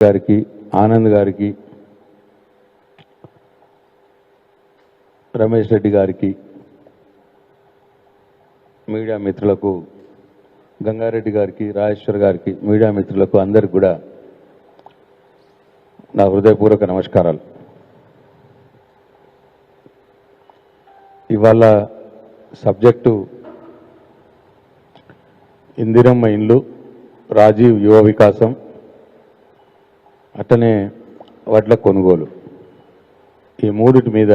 గారికి, ఆనంద్ గారికి, రమేష్ రెడ్డి గారికి, మీడియా మిత్రులకు, గంగారెడ్డి గారికి, రాజేశ్వర్ గారికి, మీడియా మిత్రులకు అందరికి కూడా నా హృదయపూర్వక నమస్కారాలు. ఇవాళ సబ్జెక్టు ఇందిరమ్మ ఇండ్లు, రాజీవ్ యువ వికాసం, అట్టనే వడ్ల కొనుగోలు, ఈ మూడిటి మీద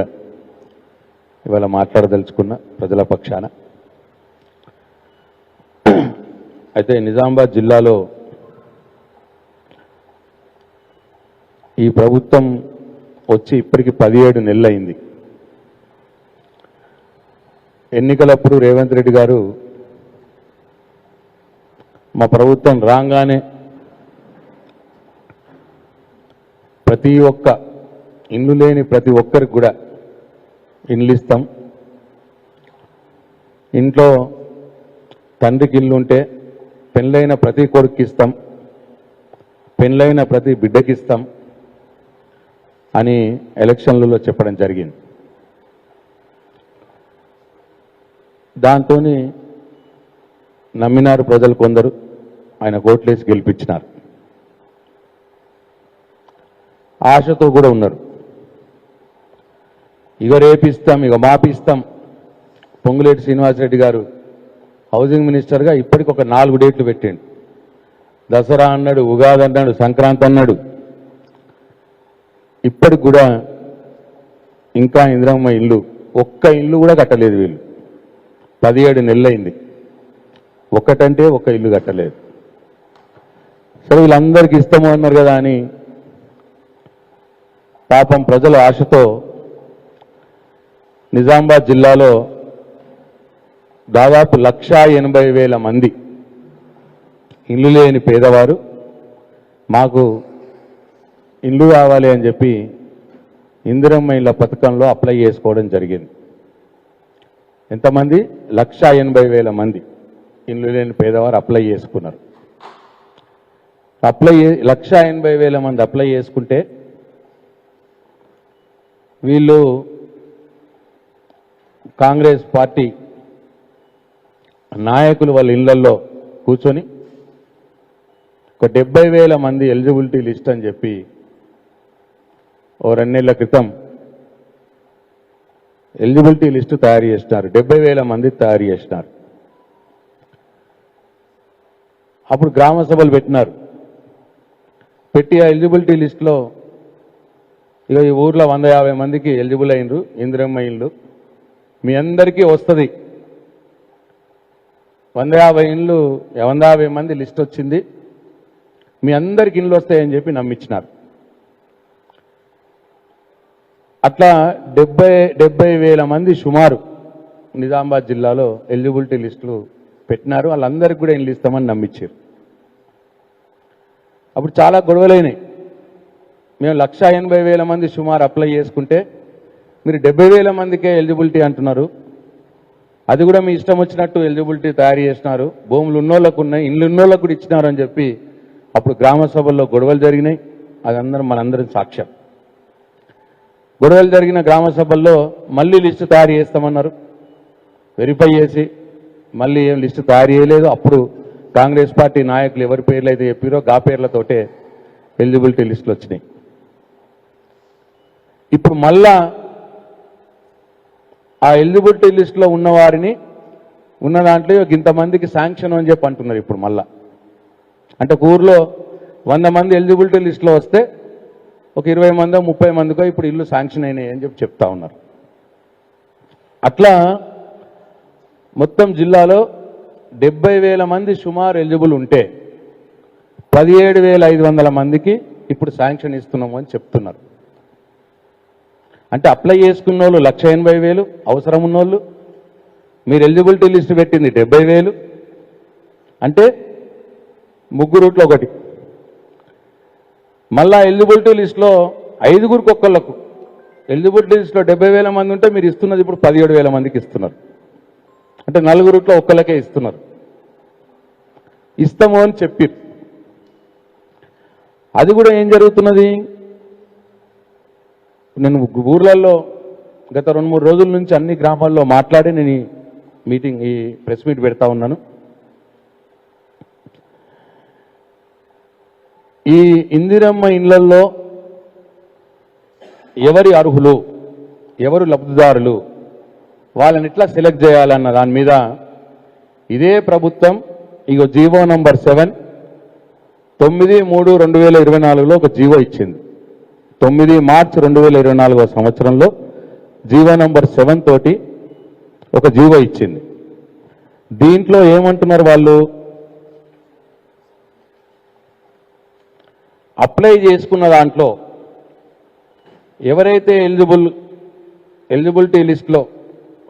ఇవాళ మాట్లాడదలుచుకున్న ప్రజల పక్షాన. అయితే నిజామాబాద్ జిల్లాలో ఈ ప్రభుత్వం వచ్చి ఇప్పటికి 17 నెలలు అయింది. ఎన్నికలప్పుడు రేవంత్ రెడ్డి గారు మా ప్రభుత్వం రాగానే ప్రతి ఒక్క ఇల్లు లేని ప్రతి ఒక్కరికి కూడా ఇల్లు ఇస్తాం, ఇంట్లో తండ్రికి ఇల్లు ఉంటే పెళ్ళైన ప్రతి కొడుకు ఇస్తాం, పెళ్ళైన ప్రతి బిడ్డకి ఇస్తాం అని ఎలక్షన్లలో చెప్పడం జరిగింది. దాంతో నమ్మినారు ప్రజలు, కొందరు ఆయన ఓట్లేసి గెలిపించినారు, ఆశతో కూడా ఉన్నారు. ఇక రేపిస్తాం, ఇక మాపిస్తాం. పొంగులేటి శ్రీనివాసరెడ్డి గారు హౌసింగ్ మినిస్టర్గా ఇప్పటికి ఒక 4 డేట్లు పెట్టండి. దసరా అన్నాడు, ఉగాది అన్నాడు, సంక్రాంతి అన్నాడు. ఇప్పటికి కూడా ఇంకా ఇందిరమ్మ ఇల్లు ఒక్క ఇల్లు కూడా కట్టలేదు వీళ్ళు. 17 నెలలైంది, ఒక్కటంటే ఒక్క ఇల్లు కట్టలేదు. సరే వీళ్ళందరికీ ఇస్తాము అన్నారు కదా అని పాపం ప్రజల ఆశతో నిజామాబాద్ జిల్లాలో దాదాపు 1,80,000 మంది ఇల్లు లేని పేదవారు మాకు ఇల్లు కావాలి అని చెప్పి ఇందిరమ్మ ఇళ్ళ పథకంలో అప్లై చేసుకోవడం జరిగింది. ఎంతమంది? 1,80,000 మంది ఇల్లు లేని పేదవారు అప్లై చేసుకున్నారు. 1,80,000 మంది అప్లై చేసుకుంటే వీళ్ళు కాంగ్రెస్ పార్టీ నాయకులు వాళ్ళ ఇళ్లలో కూర్చొని ఒక 70,000 మంది ఎలిజిబిలిటీ లిస్ట్ అని చెప్పి ఓ 2 నెలల క్రితం ఎలిజిబిలిటీ లిస్టు తయారు చేసినారు. 70,000 మంది తయారు చేసినారు. అప్పుడు గ్రామ సభలు పెట్టినారు. పెట్టి ఆ ఎలిజిబిలిటీ లిస్టులో ఇక ఈ ఊర్లో 150 మందికి ఎలిజిబుల్ అయినరు ఇందిరమ్మ ఇల్లు, మీ అందరికీ వస్తుంది. 150 మంది లిస్ట్ వచ్చింది, మీ అందరికి ఇల్లు వస్తాయని చెప్పి నమ్మించినారు. అట్లా 70,000 మంది సుమారు నిజామాబాద్ జిల్లాలో ఎలిజిబిలిటీ లిస్టులు పెట్టినారు. వాళ్ళందరికీ కూడా ఇల్లు ఇస్తామని నమ్మించారు. అప్పుడు చాలా గొడవలైనాయి. మేము 1,80,000 మంది సుమారు అప్లై చేసుకుంటే మీరు 70,000 మందికే ఎలిజిబిలిటీ అంటున్నారు, అది కూడా మీ ఇష్టం వచ్చినట్టు ఎలిజిబిలిటీ తయారు చేసినారు, భూములు ఉన్నోళ్ళకు ఉన్నాయి, ఇల్లు ఉన్నోళ్ళకు కూడా ఇచ్చినారు అని చెప్పి అప్పుడు గ్రామ సభల్లో గొడవలు జరిగినాయి. అది మనందరం సాక్ష్యం. గొడవలు జరిగిన గ్రామ సభల్లో మళ్ళీ లిస్టు తయారు చేస్తామన్నారు. వెరిఫై చేసి మళ్ళీ ఏం లిస్టు తయారు చేయలేదు. అప్పుడు కాంగ్రెస్ పార్టీ నాయకులు ఎవరి పేర్లు అయితే చెప్పారో గా పేర్లతోటే ఎలిజిబిలిటీ లిస్టులు వచ్చినాయి. ఇప్పుడు మళ్ళా ఆ ఎలిజిబిలిటీ లిస్టులో ఉన్నవారిని ఉన్న దాంట్లో ఇంతమందికి శాంక్షన్ అని చెప్పి అంటున్నారు. ఇప్పుడు మళ్ళా అంటే ఒక ఊర్లో 100 మంది ఎలిజిబిలిటీ లిస్టులో వస్తే ఒక 20 మందో 30 మందికో ఇప్పుడు ఇల్లు శాంక్షన్ అయినాయి అని చెప్పి చెప్తా ఉన్నారు. అట్లా మొత్తం జిల్లాలో 70,000 మంది సుమారు ఎలిజిబుల్ ఉంటే 17,500 మందికి ఇప్పుడు శాంక్షన్ ఇస్తున్నాము అని చెప్తున్నారు. అంటే అప్లై చేసుకున్న వాళ్ళు 1,80,000, అవసరం ఉన్నోళ్ళు మీరు ఎలిజిబిలిటీ లిస్ట్ పెట్టింది 70,000, అంటే ముగ్గురుట్లో ఒకటి. మళ్ళా ఎలిజిబిలిటీ లిస్టులో 5గురికి ఒక్కళ్ళకు ఎలిజిబిలిటీ లిస్టులో 70,000 మంది ఉంటే మీరు ఇస్తున్నది ఇప్పుడు 17,000 మందికి ఇస్తున్నారు. అంటే 4గురిట్లో ఒక్కళ్ళకే ఇస్తున్నారు. ఇస్తాము అని చెప్పి అది కూడా ఏం జరుగుతున్నది? నేను ఊర్లలో గత 2-3 రోజుల నుంచి అన్ని గ్రామాల్లో మాట్లాడి నేను ఈ ప్రెస్ మీట్ పెడతా ఉన్నాను. ఈ ఇందిరమ్మ ఇళ్లల్లో ఎవరి అర్హులు, ఎవరు లబ్ధిదారులు, వాళ్ళని ఎట్లా సెలెక్ట్ చేయాలన్న దాని మీద ఇదే ప్రభుత్వం ఇగో జీవో నంబర్ 7 9/3/2024లో ఒక జీవో ఇచ్చింది. 9 మార్చి 2024 సంవత్సరంలో జీవో నంబర్ 7 తోటి ఒక జీవో ఇచ్చింది. దీంట్లో ఏమంటున్నారు వాళ్ళు? అప్లై చేసుకున్న దాంట్లో ఎవరైతే ఎలిజిబిలిటీ లిస్ట్లో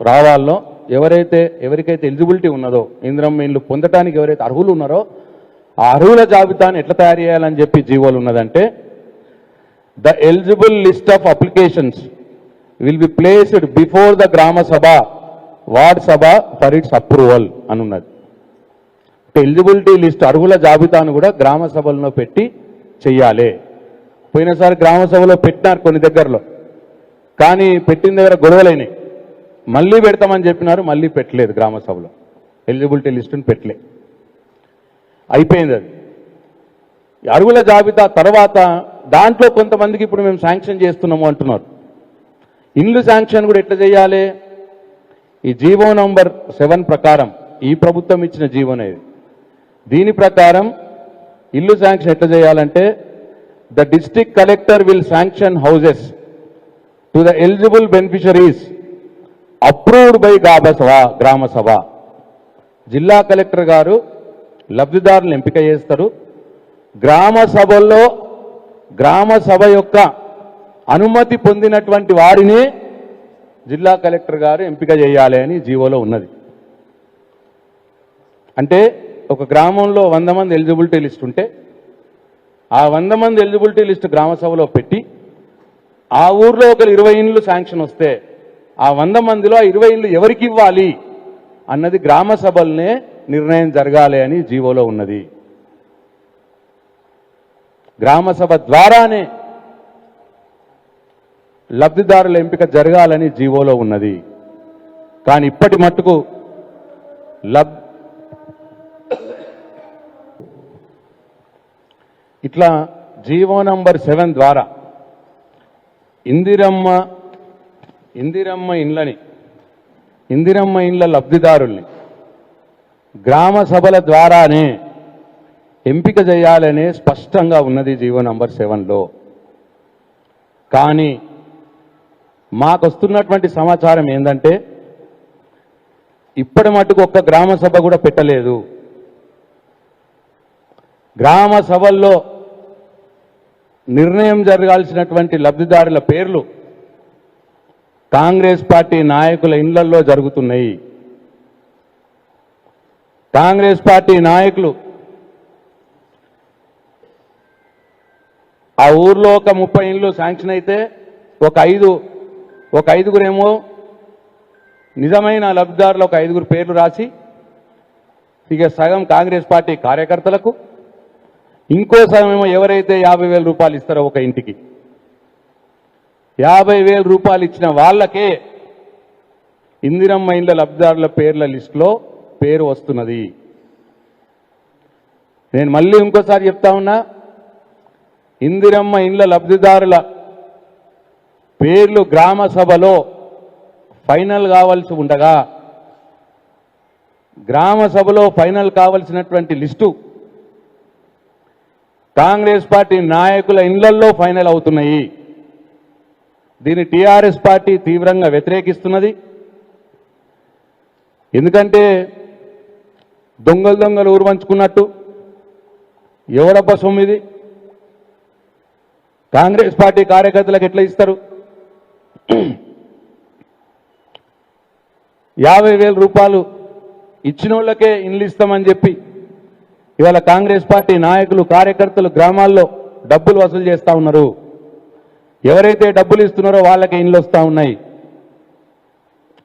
రావాలో, ఎవరికైతే ఎలిజిబిలిటీ ఉన్నదో, ఇందిరమ్మ ఇల్లు పొందడానికి ఎవరైతే అర్హులు ఉన్నారో ఆ అర్హుల జాబితాను ఎట్లా తయారు చేయాలని చెప్పి జీవోలు ఉన్నదంటే, the eligible list of applications will be placed before the గ్రామ సభ ward Sabha for it's approval అని ఉన్నది. ఎలిజిబిలిటీ లిస్ట్ అర్హుల జాబితాను కూడా గ్రామ సభల్లో పెట్టి చెయ్యాలి. పోయినసారి గ్రామ సభలో పెట్టినారు కొన్ని దగ్గరలో, కానీ పెట్టిన దగ్గర గొడవలైనాయి. మళ్ళీ పెడతామని చెప్పినారు, మళ్ళీ పెట్టలేదు. గ్రామ సభలో ఎలిజిబిలిటీ లిస్టును పెట్టలే, అయిపోయింది. అది అర్హుల జాబితా తర్వాత దాంట్లో కొంతమందికి ఇప్పుడు మేము శాంక్షన్ చేస్తున్నాము అంటున్నారు. ఇల్లు శాంక్షన్ కూడా ఎట్లా చేయాలి? ఈ జీవో నంబర్ 7 ప్రకారం, ఈ ప్రభుత్వం ఇచ్చిన జీవోనేది, దీని ప్రకారం ఇల్లు శాంక్షన్ ఎట్లా చేయాలంటే, the district collector will sanction houses to the eligible beneficiaries approved by గ్రామ సభ. జిల్లా కలెక్టర్ గారు లబ్ధిదారులను ఎంపిక చేస్తారు. గ్రామ సభల్లో గ్రామ సభ యొక్క అనుమతి పొందినటువంటి వారిని జిల్లా కలెక్టర్ గారు ఎంపిక చేయాలి అని జీవోలో ఉన్నది. అంటే ఒక గ్రామంలో 100 మంది ఎలిజిబిలిటీ లిస్ట్ ఉంటే ఆ 100 మంది ఎలిజిబిలిటీ లిస్ట్ గ్రామ సభలో పెట్టి, ఆ ఊర్లో ఒక 20 ఇండ్లు శాంక్షన్ వస్తే ఆ 100 మందిలో ఆ 20 ఇండ్లు ఎవరికి ఇవ్వాలి అన్నది గ్రామ సభలనే నిర్ణయం జరగాలి అని జీవోలో ఉన్నది. గ్రామ సభ ద్వారానే లబ్ధిదారుల ఎంపిక జరగాలని జీవోలో ఉన్నది. కానీ ఇప్పటి మట్టుకు ఇట్లా జీవో నంబర్ 7 ద్వారా ఇందిరమ్మ ఇండ్ల లబ్ధిదారుల్ని గ్రామ సభల ద్వారానే ఎంపిక చేయాలనే స్పష్టంగా ఉన్నది జీవో నంబర్ 7లో. కానీ మాకు వస్తున్నటువంటి సమాచారం ఏంటంటే, ఇప్పటి మటుకు ఒక్క గ్రామ సభ కూడా పెట్టలేదు. గ్రామ సభల్లో నిర్ణయం జరగాల్సినటువంటి లబ్ధిదారుల పేర్లు కాంగ్రెస్ పార్టీ నాయకుల ఇళ్లల్లో జరుగుతున్నాయి. కాంగ్రెస్ పార్టీ నాయకులు ఆ ఊర్లో ఒక 30 ఇండ్లు శాంక్షన్ అయితే ఒక ఐదుగురేమో నిజమైన లబ్ధిదారులు ఒక 5 పేర్లు రాసి, ఇక సగం కాంగ్రెస్ పార్టీ కార్యకర్తలకు, ఇంకో సగం ఏమో ఎవరైతే 50,000 రూపాయలు ఇస్తారో ఒక ఇంటికి 50,000 రూపాయలు ఇచ్చిన వాళ్ళకే ఇందిరమ్మ ఇండ్ల లబ్ధిదారుల పేర్ల లిస్టులో పేరు వస్తున్నది. నేను మళ్ళీ ఇంకోసారి చెప్తా ఉన్నా, ఇందిరమ్మ ఇండ్ల లబ్ధిదారుల పేర్లు గ్రామ సభలో ఫైనల్ కావాల్సి ఉండగా, గ్రామ సభలో ఫైనల్ కావాల్సినటువంటి లిస్టు కాంగ్రెస్ పార్టీ నాయకుల ఇళ్లల్లో ఫైనల్ అవుతున్నాయి. దీన్ని టీఆర్ఎస్ పార్టీ తీవ్రంగా వ్యతిరేకిస్తున్నది. ఎందుకంటే దొంగలు ఊరువంచుకున్నట్టు ఎవడబ్బ సొమ్మిది కాంగ్రెస్ పార్టీ కార్యకర్తలకు ఎట్లా ఇస్తారు? 50,000 రూపాయలు ఇచ్చిన వాళ్ళకే ఇండ్లు ఇస్తామని చెప్పి ఇవాళ కాంగ్రెస్ పార్టీ నాయకులు కార్యకర్తలు గ్రామాల్లో డబ్బులు వసూలు చేస్తా ఉన్నారు. ఎవరైతే డబ్బులు ఇస్తున్నారో వాళ్ళకే ఇండ్లు వస్తూ ఉన్నాయి.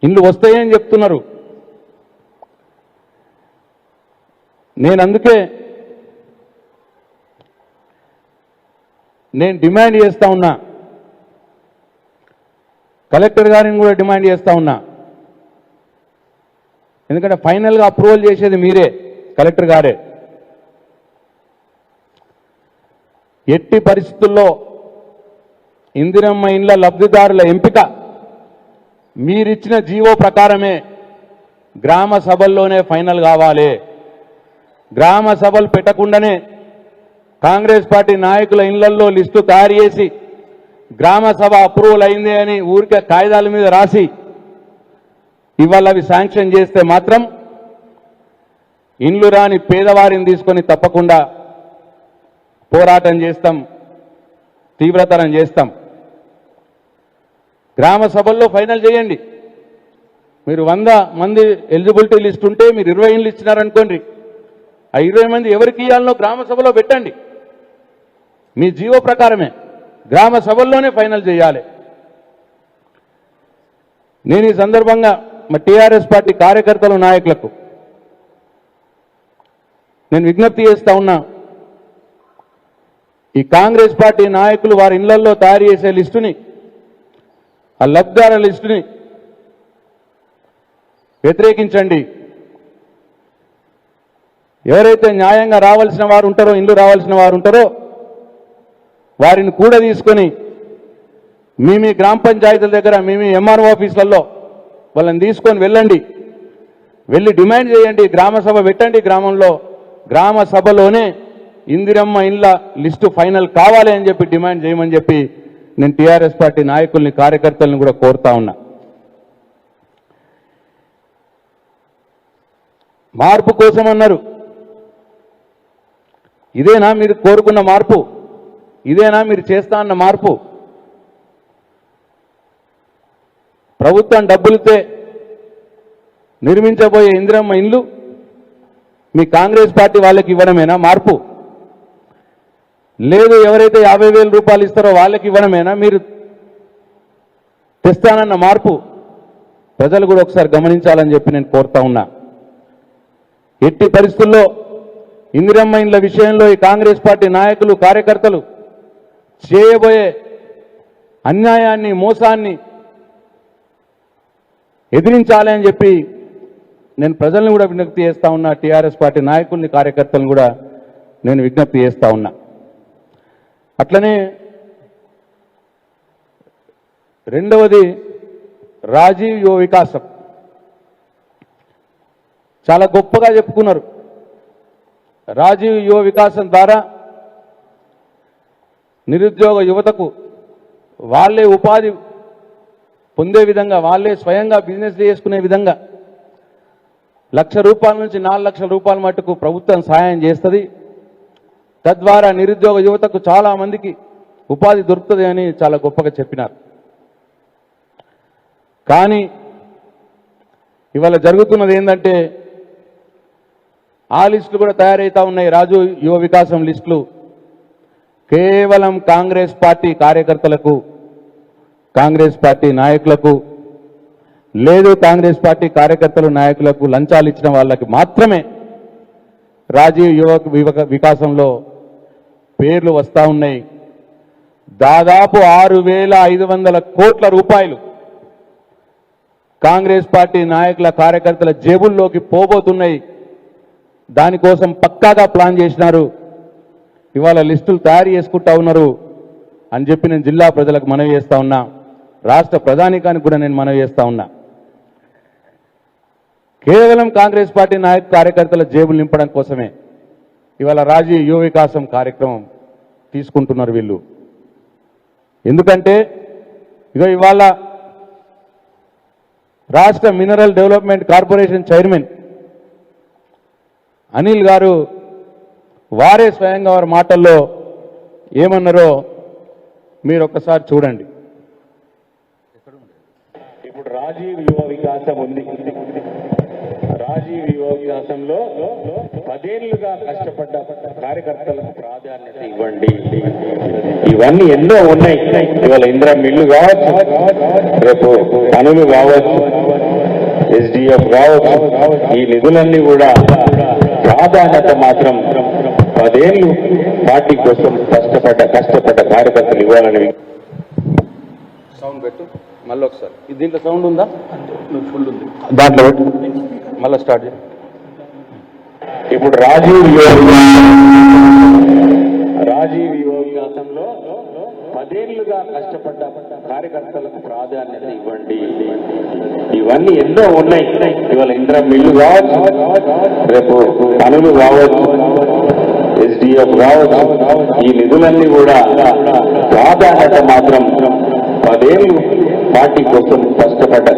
ఇండ్లు వస్తాయని చెప్తున్నారు. నేను అందుకే నేను డిమాండ్ చేస్తా ఉన్నా, కలెక్టర్ గారిని కూడా డిమాండ్ చేస్తా ఉన్నా. ఎందుకంటే ఫైనల్గా అప్రూవల్ చేసేది మీరే, కలెక్టర్ గారే. ఎట్టి పరిస్థితుల్లో ఇందిరమ్మ ఇండ్ల లబ్ధిదారుల ఎంపిక మీరిచ్చిన జీవో ప్రకారమే గ్రామ సభల్లోనే ఫైనల్ కావాలి. గ్రామ సభలు పెట్టకుండానే కాంగ్రెస్ పార్టీ నాయకుల ఇళ్లల్లో లిస్టు తయారు చేసి గ్రామ సభ అప్రూవల్ అయింది అని ఊరికే కాగితాల మీద రాసి ఇవాళ అవి శాంక్షన్ చేస్తే మాత్రం ఇండ్లు రాని పేదవారిని తీసుకొని తప్పకుండా పోరాటం చేస్తాం, తీవ్రతరం చేస్తాం. గ్రామ సభల్లో ఫైనల్ చేయండి. మీరు 100 మంది ఎలిజిబిలిటీ లిస్ట్ ఉంటే మీరు 20 ఇండ్లు ఇచ్చినారనుకోండి, ఆ 20 మంది ఎవరికి ఇవ్వాలనో గ్రామ సభలో పెట్టండి. మీ జీవో ప్రకారమే గ్రామ సభల్లోనే ఫైనల్ చేయాలి. నేను ఈ సందర్భంగా మా టీఆర్ఎస్ పార్టీ కార్యకర్తలు, నాయకులకు నేను విజ్ఞప్తి చేస్తా ఉన్నా. ఈ కాంగ్రెస్ పార్టీ నాయకులు వారి ఇళ్లలో తయారు చేసే లిస్టుని, ఆ లబ్ధిదారుల లిస్టుని వ్యతిరేకించండి. ఎవరైతే న్యాయంగా రావాల్సిన వారు ఉంటారో, ఇల్లు రావాల్సిన వారు ఉంటారో వారిని కూడా తీసుకొని మీ గ్రామ పంచాయతీల దగ్గర, మీ ఎంఆర్ఓ ఆఫీసులలో వాళ్ళని తీసుకొని వెళ్ళండి. వెళ్ళి డిమాండ్ చేయండి, గ్రామ సభ పెట్టండి. గ్రామంలో గ్రామ సభలోనే ఇందిరమ్మ ఇండ్ల లిస్టు ఫైనల్ కావాలి అని చెప్పి డిమాండ్ చేయమని చెప్పి నేను టీఆర్ఎస్ పార్టీ నాయకుల్ని, కార్యకర్తలను కూడా కోరుతా ఉన్నా. మార్పు కోసం అన్నారు. ఇదేనా మీరు కోరుకున్న మార్పు? ఇదేనా మీరు చేస్తా అన్న మార్పు? ప్రభుత్వం డబ్బులతో నిర్మించబోయే ఇందిరమ్మ ఇండ్లు మీ కాంగ్రెస్ పార్టీ వాళ్ళకి ఇవ్వడమేనా మార్పు? లేదు, ఎవరైతే 50,000 రూపాయలు ఇస్తారో వాళ్ళకి ఇవ్వడమేనా మీరు తెస్తానన్న మార్పు? ప్రజలు కూడా ఒకసారి గమనించాలని చెప్పి నేను కోరుతా ఉన్నా. ఎట్టి పరిస్థితుల్లో ఇందిరమ్మ ఇండ్ల విషయంలో ఈ కాంగ్రెస్ పార్టీ నాయకులు, కార్యకర్తలు చేయబోయే అన్యాయాన్ని, మోసాన్ని ఎదిరించాలి అని చెప్పి నేను ప్రజల్ని కూడా విజ్ఞప్తి చేస్తా ఉన్నా. టీఆర్ఎస్ పార్టీ నాయకుల్ని, కార్యకర్తలను కూడా నేను విజ్ఞప్తి చేస్తా ఉన్నా. అట్లనే రెండవది రాజీవ్ యువ వికాసం. చాలా గొప్పగా చెప్పుకున్నారు. రాజీవ్ యువ వికాసం ద్వారా నిరుద్యోగ యువతకు వాళ్ళే ఉపాధి పొందే విధంగా, వాళ్ళే స్వయంగా బిజినెస్ చేసుకునే విధంగా ₹1,00,000 నుంచి 4 లక్షల రూపాయల మట్టుకు ప్రభుత్వం సహాయం చేస్తుంది. తద్వారా నిరుద్యోగ యువతకు చాలా మందికి ఉపాధి దొరుకుతుంది అని చాలా గొప్పగా చెప్పినారు. కానీ ఇవాళ జరుగుతున్నది ఏంటంటే ఆ లిస్టులు కూడా తయారవుతా ఉన్నాయి. రాజు యువ వికాసం లిస్టులు కేవలం కాంగ్రెస్ పార్టీ కార్యకర్తలకు, కాంగ్రెస్ పార్టీ నాయకులకు, లేదు కాంగ్రెస్ పార్టీ కార్యకర్తలు, నాయకులకు లంచాలు ఇచ్చిన వాళ్ళకి మాత్రమే రాజీవ్ యువ వికాసంలో పేర్లు వస్తూ ఉన్నాయి. దాదాపు 6,500 కోట్ల రూపాయలు కాంగ్రెస్ పార్టీ నాయకుల, కార్యకర్తల జేబుల్లోకి పోబోతున్నాయి. దానికోసం పక్కాగా ప్లాన్ చేసినారు. ఇవాళ లిస్టులు తయారు చేసుకుంటా ఉన్నారు అని చెప్పి నేను జిల్లా ప్రజలకు మనవి చేస్తా ఉన్నా. రాష్ట్ర ప్రధానికానికి కూడా నేను మనవి చేస్తా ఉన్నా. కేవలం కాంగ్రెస్ పార్టీ కార్యకర్తల జేబులు నింపడం కోసమే ఇవాళ రాజీవ్ యువ వికాసం కార్యక్రమం తీసుకుంటున్నారు వీళ్ళు. ఎందుకంటే ఇవాళ రాష్ట్ర mineral development corporation chairman Anil గారు వారే స్వయంగా వారి మాటల్లో ఏమన్నారో మీరు ఒక్కసారి చూడండి. ఇప్పుడు రాజీవ్ యువ వికాసం ఉంది. రాజీవ్ యువ వికాసంలో 10 ఏళ్లుగా కష్టపడ్డ కార్యకర్తలకు ప్రాధాన్యత ఇవ్వండి. ఇవన్నీ ఎన్నో ఉన్నాయి. ఇవాళ ఇందిరమ్మ ఇల్లు కావచ్చు, రేపు పనులు కావచ్చు, SDF కావచ్చు, ఈ నిధులన్నీ కూడా ప్రాధాన్యత మాత్రం 10 ఏళ్ళు పార్టీ కోసం కష్టపడ్డ కార్యకర్తలు ఇవ్వాలని సౌండ్ పెట్టు మళ్ళీ ఒకసారి. దీంట్లో సౌండ్ ఉందా? ఫుల్ ఉంది. దాంట్లో పెట్టు మళ్ళీ స్టార్ట్ చేయి. ఇప్పుడు రాజీవ్ వికాసంలో 10 ఏళ్లుగా కష్టపడ్డ కార్యకర్తలకు ప్రాధాన్యత ఇవ్వండి. ఇవన్నీ ఎన్నో ఉన్నాయి. ఇవాళ ఇంద్రం మిల్లు కావచ్చు, రేపు పనులు కావచ్చు, SDF కావచ్చు. ఈ నిధులన్నీ కూడా ప్రాధాన్యత మాత్రం 10 ఏళ్ళు పార్టీ కోసం కష్టపడ్డ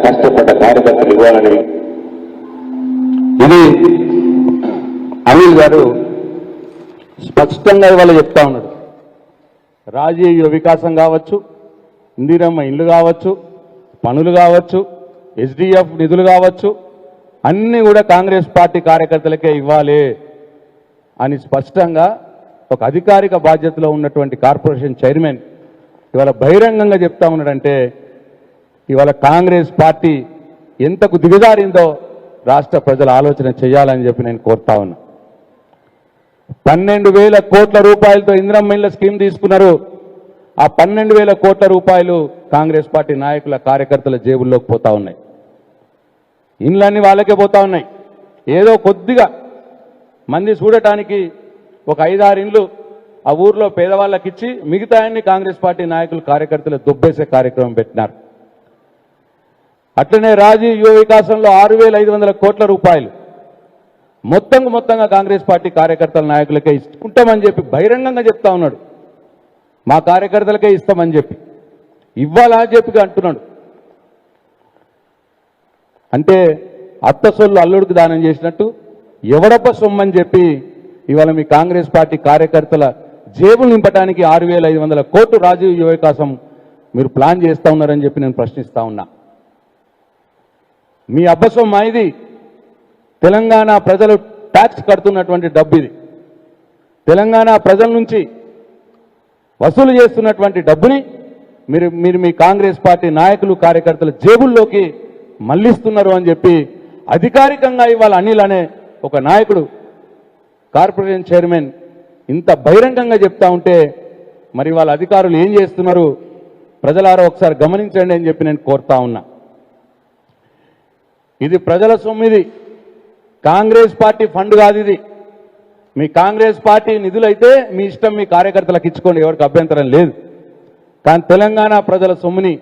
కార్యకర్తలు ఇవ్వాలని. ఇది అనిల్ గారు స్పష్టంగా ఇవాళ చెప్తా ఉన్నాడు. రాజీవ్ యువ వికాసం కావచ్చు, ఇందిరమ్మ ఇల్లు కావచ్చు, పనులు కావచ్చు, SDF నిధులు కావచ్చు, అన్నీ కూడా కాంగ్రెస్ పార్టీ కార్యకర్తలకే ఇవ్వాలి అని స్పష్టంగా ఒక అధికారిక బాధ్యతలో ఉన్నటువంటి కార్పొరేషన్ చైర్మన్ ఇవాళ బహిరంగంగా చెప్తా ఉన్నాడంటే ఇవాళ కాంగ్రెస్ పార్టీ ఎంతకు దిగజారిందో రాష్ట్ర ప్రజలు ఆలోచన చేయాలని చెప్పి నేను కోరుతా ఉన్నా. 12,000 కోట్ల రూపాయలతో ఇందిరమ్మ ఇళ్ల స్కీమ్ తీసుకున్నారు. ఆ 12,000 కోట్ల రూపాయలు కాంగ్రెస్ పార్టీ నాయకుల కార్యకర్తల జేబుల్లోకి పోతా ఉన్నాయి. ఇండ్లన్నీ వాళ్ళకే పోతా ఉన్నాయి. ఏదో కొద్దిగా మంది చూడటానికి ఒక 5-6 ఇండ్లు ఆ ఊర్లో పేదవాళ్ళకి ఇచ్చి మిగతా అన్ని కాంగ్రెస్ పార్టీ నాయకులు కార్యకర్తలు దుబ్బేసే కార్యక్రమం పెట్టినారు. అట్లనే రాజీవ్ యువ వికాసంలో 6,500 కోట్ల రూపాయలు మొత్తంగా కాంగ్రెస్ పార్టీ కార్యకర్తల నాయకులకే ఇస్తుంటామని చెప్పి బహిరంగంగా చెప్తా ఉన్నాడు. మా కార్యకర్తలకే ఇస్తామని చెప్పి ఇవ్వాలా చెప్పి అంటున్నాడు. అంటే అత్త సొల్లు అల్లుడికి దానం చేసినట్టు ఎవడప్ప సొమ్మని చెప్పి ఇవాళ మీ కాంగ్రెస్ పార్టీ కార్యకర్తల జేబులు నింపడానికి 6,500 కోట్లు రాజీవ్ యువ వికాసం మీరు ప్లాన్ చేస్తా ఉన్నారని చెప్పి నేను ప్రశ్నిస్తా ఉన్నా. మీ అబ్బసొమ్మ ఇది. తెలంగాణ ప్రజలు ట్యాక్స్ కడుతున్నటువంటి డబ్బు ఇది. తెలంగాణ ప్రజల నుంచి వసూలు చేస్తున్నటువంటి డబ్బుని మీరు మీ కాంగ్రెస్ పార్టీ నాయకులు కార్యకర్తల జేబుల్లోకి మళ్లిస్తున్నారు అని చెప్పి అధికారికంగా ఇవాళ అనిల్ అనే ఒక నాయకుడు కార్పొరేషన్ చైర్మన్ ఇంత బహిరంగంగా చెప్తా ఉంటే మరి వాళ్ళ అధికారులు ఏం చేస్తున్నారు ప్రజలారా ఒకసారి గమనించండి అని చెప్పి నేను కోరుతా ఉన్నా. ఇది ప్రజల సొమ్ము. ఇది కాంగ్రెస్ పార్టీ ఫండ్ కాదు. ఇది మీ కాంగ్రెస్ పార్టీ నిధులైతే మీ ఇష్టం, మీ కార్యకర్తలకు ఇచ్చుకోండి, ఎవరికి అభ్యంతరం లేదు. కానీ తెలంగాణ ప్రజల సొమ్ముని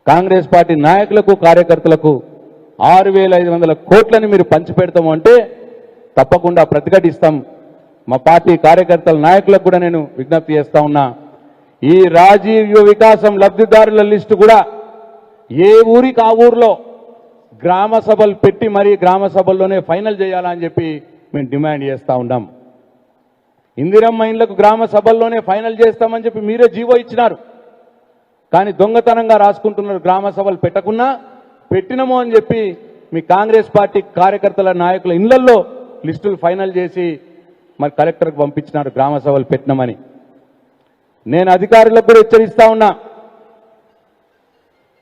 కాంగ్రెస్ పార్టీ నాయకులకు కార్యకర్తలకు 6,500 కోట్లని మీరు పంచిపెడతాము అంటే తప్పకుండా ప్రతిఘటిస్తాం. మా పార్టీ కార్యకర్తల నాయకులకు కూడా నేను విజ్ఞప్తి చేస్తా ఉన్నా. ఈ రాజీవ్ యువ వికాసం లబ్ధిదారుల లిస్టు కూడా ఏ ఊరికి ఆ ఊర్లో గ్రామ సభలు పెట్టి మరీ గ్రామ సభల్లోనే ఫైనల్ చేయాలని చెప్పి మేము డిమాండ్ చేస్తూ ఉన్నాం. ఇందిరమ్మ ఇండ్లకు గ్రామ సభల్లోనే ఫైనల్ చేస్తామని చెప్పి మీరే జీవో ఇచ్చినారు. కానీ దొంగతనంగా రాసుకుంటున్నారు. గ్రామ సభలు పెట్టకున్నా పెట్టినమో అని చెప్పి మీ కాంగ్రెస్ పార్టీ కార్యకర్తల నాయకుల ఇళ్లల్లో లిస్టులు ఫైనల్ చేసి మరి కలెక్టర్కి పంపించినారు గ్రామ సభలు పెట్టినామని. నేను అధికారులకు కూడా హెచ్చరిస్తా ఉన్నా.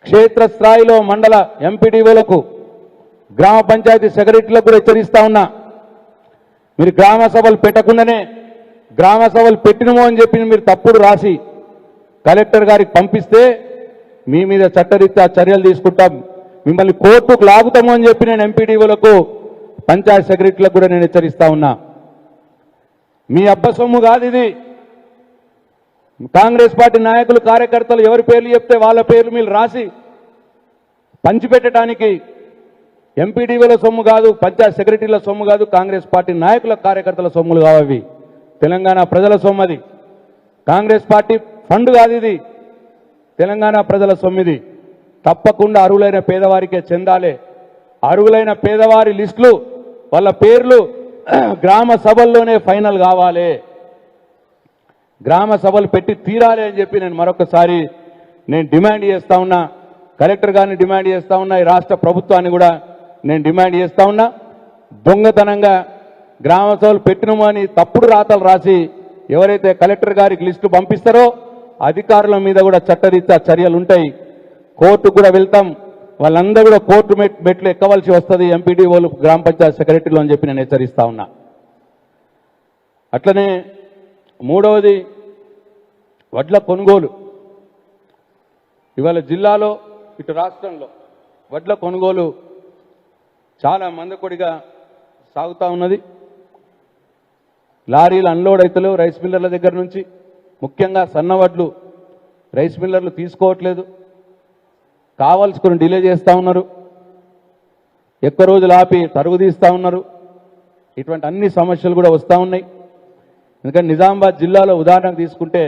క్షేత్రస్థాయిలో మండల ఎంపీడీఓలకు గ్రామ పంచాయతీ సెక్రటరీలకు కూడా హెచ్చరిస్తా ఉన్నా. మీరు గ్రామ సభలు పెట్టకుండానే గ్రామ సభలు పెట్టినమో అని చెప్పి మీరు తప్పుడు రాసి కలెక్టర్ గారికి పంపిస్తే మీ మీద చట్టరీత్యా చర్యలు తీసుకుంటాం, మిమ్మల్ని కోర్టుకు లాగుతాము అని చెప్పి నేను ఎంపీడీఓలకు పంచాయతీ సెక్రటరీలకు కూడా నేను హెచ్చరిస్తా ఉన్నా. మీ అబ్బ సొమ్ము కాదు ఇది. కాంగ్రెస్ పార్టీ నాయకులు కార్యకర్తలు ఎవరి పేర్లు చెప్తే వాళ్ళ పేర్లు మీరు రాసి పంచిపెట్టడానికి ఎంపీడీఓల సొమ్ము కాదు, పంచాయత్ సెక్రటరీల సొమ్ము కాదు, కాంగ్రెస్ పార్టీ నాయకుల కార్యకర్తల సొమ్ములు కావవి. తెలంగాణ ప్రజల సొమ్ము అది. కాంగ్రెస్ పార్టీ ఫండ్ కాదు ఇది. తెలంగాణ ప్రజల సొమ్మిది. తప్పకుండా అర్హులైన పేదవారికే చెందాలి. అర్హులైన పేదవారి లిస్టులు వాళ్ళ పేర్లు గ్రామ సభల్లోనే ఫైనల్ కావాలి. గ్రామ సభలు పెట్టి తీరాలి అని చెప్పి నేను మరొకసారి డిమాండ్ చేస్తా ఉన్నా. కలెక్టర్ గారిని డిమాండ్ చేస్తా ఉన్నా. ఈ రాష్ట్ర ప్రభుత్వాన్ని కూడా నేను డిమాండ్ చేస్తా ఉన్నా. దొంగతనంగా గ్రామ సభలు పెట్టినము అని తప్పుడు రాతలు రాసి ఎవరైతే కలెక్టర్ గారికి లిస్టు పంపిస్తారో అధికారుల మీద కూడా చట్టరీత్యా చర్యలు ఉంటాయి. కోర్టుకు కూడా వెళ్తాం. వాళ్ళందరూ కూడా కోర్టు మెట్లు ఎక్కవలసి వస్తుంది ఎంపీడీఓలు, గ్రామ పంచాయతీ సెక్రటరీలు అని చెప్పి నేను హెచ్చరిస్తా ఉన్నా. అట్లనే మూడవది వడ్ల కొనుగోలు. ఇవాళ జిల్లాలో ఇటు రాష్ట్రంలో వడ్ల కొనుగోలు చాలా మందకొడిగా సాగుతూ ఉన్నది. లారీలు అన్లోడ్ అవుతలేవు రైస్ మిల్లర్ల దగ్గర నుంచి. ముఖ్యంగా సన్నవడ్లు రైస్ మిల్లర్లు తీసుకోవట్లేదు, కావాల్సుకుని డిలే చేస్తూ ఉన్నారు, ఎక్కువ రోజులు ఆపి తరుగు తీస్తూ ఉన్నారు. ఇటువంటి అన్ని సమస్యలు కూడా వస్తూ ఉన్నాయి. ఎందుకంటే నిజామాబాద్ జిల్లాలో ఉదాహరణకు తీసుకుంటే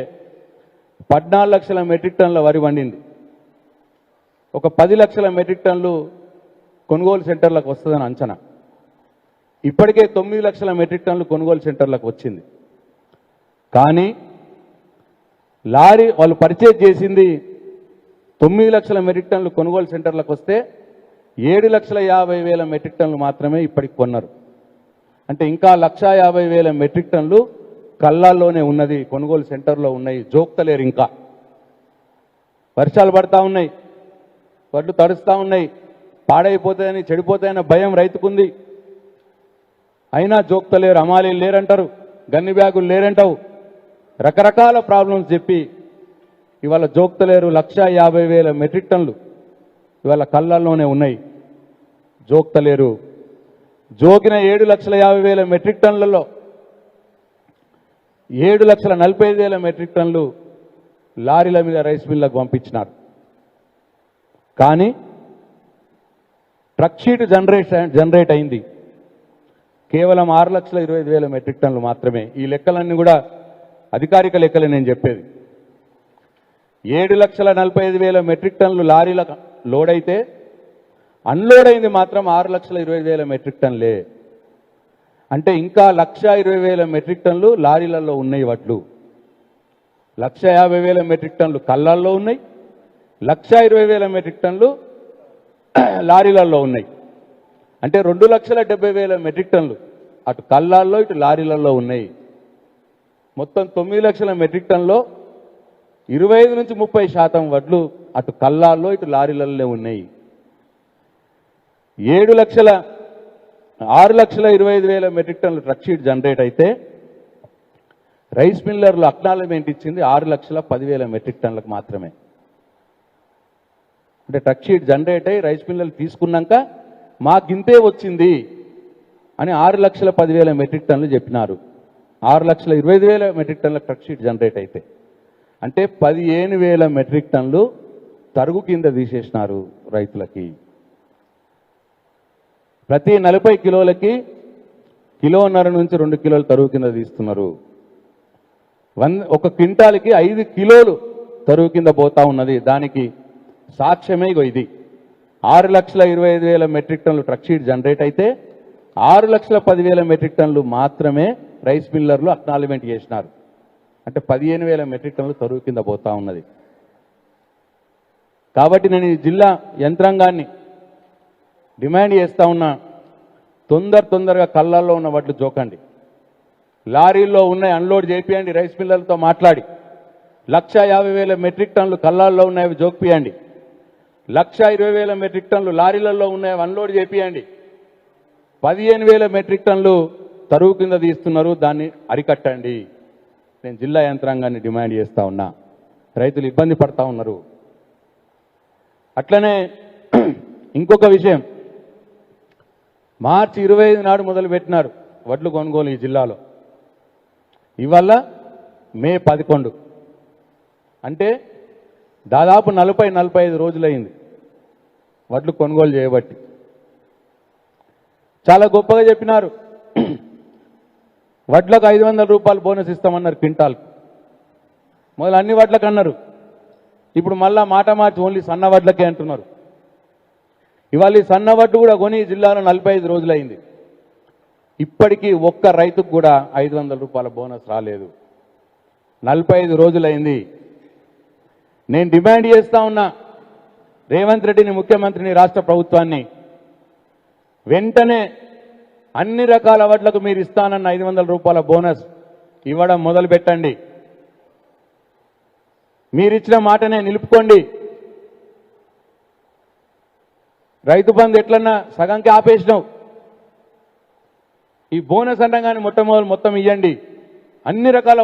14 లక్షల మెట్రిక్ టన్నుల వరి వండింది. ఒక 10 లక్షల మెట్రిక్ టన్నులు కొనుగోలు సెంటర్లకు వస్తుందని అంచనా. ఇప్పటికే 9 లక్షల మెట్రిక్ టన్నులు కొనుగోలు సెంటర్లకు వచ్చింది. కానీ లారీ వాళ్ళు పర్చేజ్ చేసింది 9 లక్షల మెట్రిక్ టన్నులు కొనుగోలు సెంటర్లకు వస్తే 7,50,000 మెట్రిక్ టన్నులు మాత్రమే ఇప్పటికి కొన్నారు. అంటే ఇంకా 1,50,000 మెట్రిక్ టన్నులు కళ్ళాల్లోనే ఉన్నది, కొనుగోలు సెంటర్లో ఉన్నాయి, జోక్తలేరు. ఇంకా వర్షాలు పడతా ఉన్నాయి, వడ్లు తడుస్తూ ఉన్నాయి, పాడైపోతాయని చెడిపోతాయన్న భయం రైతుకుంది. అయినా జోక్తలేరు, అమాలీలు లేరంటారు, గన్ని బ్యాగులు లేరంటావు, రకరకాల ప్రాబ్లమ్స్ చెప్పి ఇవాళ జోక్తలేరు. 1,50,000 మెట్రిక్ టన్నులు ఇవాళ కళ్ళల్లోనే ఉన్నాయి, జోక్తలేరు. జోకిన 7,50,000 మెట్రిక్ టన్నులలో 7,45,000 మెట్రిక్ టన్నులు లారీల మీద రైస్ మిల్లకు పంపించినారు. కానీ ట్రక్ షీట్ జనరేట్ అయింది కేవలం 6,25,000 మెట్రిక్ టన్నులు మాత్రమే. ఈ లెక్కలన్నీ కూడా అధికారిక లెక్కలే నేను చెప్పేది. 7,45,000 మెట్రిక్ టన్నులు లారీలకు లోడ్ అయితే అన్లోడ్ అయింది మాత్రం 6,25,000 మెట్రిక్ టన్నులే. అంటే ఇంకా 1,20,000 మెట్రిక్ టన్నులు లారీలలో ఉన్నాయి వడ్లు. 1,50,000 మెట్రిక్ టన్నులు కళ్ళల్లో ఉన్నాయి, 1,20,000 మెట్రిక్ టన్నులు లారీలలో ఉన్నాయి. అంటే 2,70,000 మెట్రిక్ టన్నులు అటు కళ్ళాల్లో ఇటు లారీలలో ఉన్నాయి. మొత్తం 9 లక్షల మెట్రిక్ టన్నులో 25 నుంచి 30% వడ్లు అటు కళ్ళాల్లో ఇటు లారీలలో ఉన్నాయి. 6,25,000 మెట్రిక్ టన్నులు ట్రక్ షీట్ జనరేట్ అయితే రైస్ మిల్లర్లు అక్నాలజ్మెంట్ ఇచ్చింది 6,10,000 మెట్రిక్ టన్నులకు మాత్రమే. అంటే ట్రక్ షీట్ జనరేట్ అయ్యి రైస్ మిల్లర్లు తీసుకున్నాక మాకింతే వచ్చింది అని 6,10,000 మెట్రిక్ టన్నులు చెప్పినారు. 6,25,000 మెట్రిక్ టన్నుల ట్రక్ షీట్ జనరేట్ అయితే అంటే 15,000 మెట్రిక్ టన్నులు తరుగు కింద తీసేసినారు రైతులకి. ప్రతి 40 కిలోలకి 1.5 నుంచి 2 కిలోలు తరుగు కింద తీస్తున్నారు. ఒక క్వింటాల్కి 5 కిలోలు తరుగు కింద పోతా ఉన్నది. దానికి సాక్ష్యమే ఇది. 6,25,000 మెట్రిక్ టన్నులు ట్రక్ షీట్ జనరేట్ అయితే 6,10,000 మెట్రిక్ టన్నులు మాత్రమే రైస్ మిల్లర్లు అక్నాలజ్మెంట్ చేసినారు. అంటే 15,000 మెట్రిక్ టన్నులు తరుగు కింద పోతా ఉన్నది. కాబట్టి నేను ఈ జిల్లా యంత్రాంగాన్ని డిమాండ్ చేస్తా ఉన్నా, తొందరగా కళ్ళల్లో ఉన్న వడ్లు జోకండి, లారీల్లో ఉన్నాయి అన్లోడ్ చేపియండి, రైస్ మిల్లర్లతో మాట్లాడి 1,50,000 మెట్రిక్ టన్నులు కళ్ళాల్లో ఉన్నాయి జోక్పియండి, 1,20,000 మెట్రిక్ టన్నులు లారీలలో ఉన్నాయి అన్లోడ్ చేపియండి, 15,000 మెట్రిక్ టన్నులు తరుగు కింద తీస్తున్నారు, దాన్ని అరికట్టండి. నేను జిల్లా యంత్రాంగాన్ని డిమాండ్ చేస్తా ఉన్నా. రైతులు ఇబ్బంది పడతా ఉన్నారు. అట్లనే ఇంకొక విషయం, మార్చి 25 నాడు మొదలు పెట్టినారు వడ్లు కొనుగోలు ఈ జిల్లాలో. ఇవాళ మే 11, అంటే దాదాపు 40-45 రోజులైంది వడ్లు కొనుగోలు చేయబట్టి. చాలా గొప్పగా చెప్పినారు, వడ్లకు 500 రూపాయలు బోనస్ ఇస్తామన్నారు క్వింటాల్కు. మొదలు అన్ని వడ్లకు అన్నారు, ఇప్పుడు మళ్ళా మాట మార్చి ఓన్లీ సన్న వడ్లకే అంటున్నారు. ఇవాళ ఈ సన్న వడ్డు కూడా కొని జిల్లాలో 45 రోజులైంది. ఇప్పటికీ ఒక్క రైతుకు కూడా 500 రూపాయల బోనస్ రాలేదు. 45 రోజులైంది. నేను డిమాండ్ చేస్తా ఉన్నా రేవంత్ రెడ్డిని, ముఖ్యమంత్రిని, రాష్ట్ర ప్రభుత్వాన్ని, వెంటనే అన్ని రకాల వడ్లకు మీరు ఇస్తానన్న 500 రూపాయల బోనస్ ఇవ్వడం మొదలు పెట్టండి. మీరిచ్చిన మాటనే నిలుపుకోండి. రైతు బంధు ఎట్లన్నా సగంకి ఆపేసినావు, ఈ బోనస్ అనగానే మొట్టమొదటి మొత్తం ఇవ్వండి. అన్ని రకాల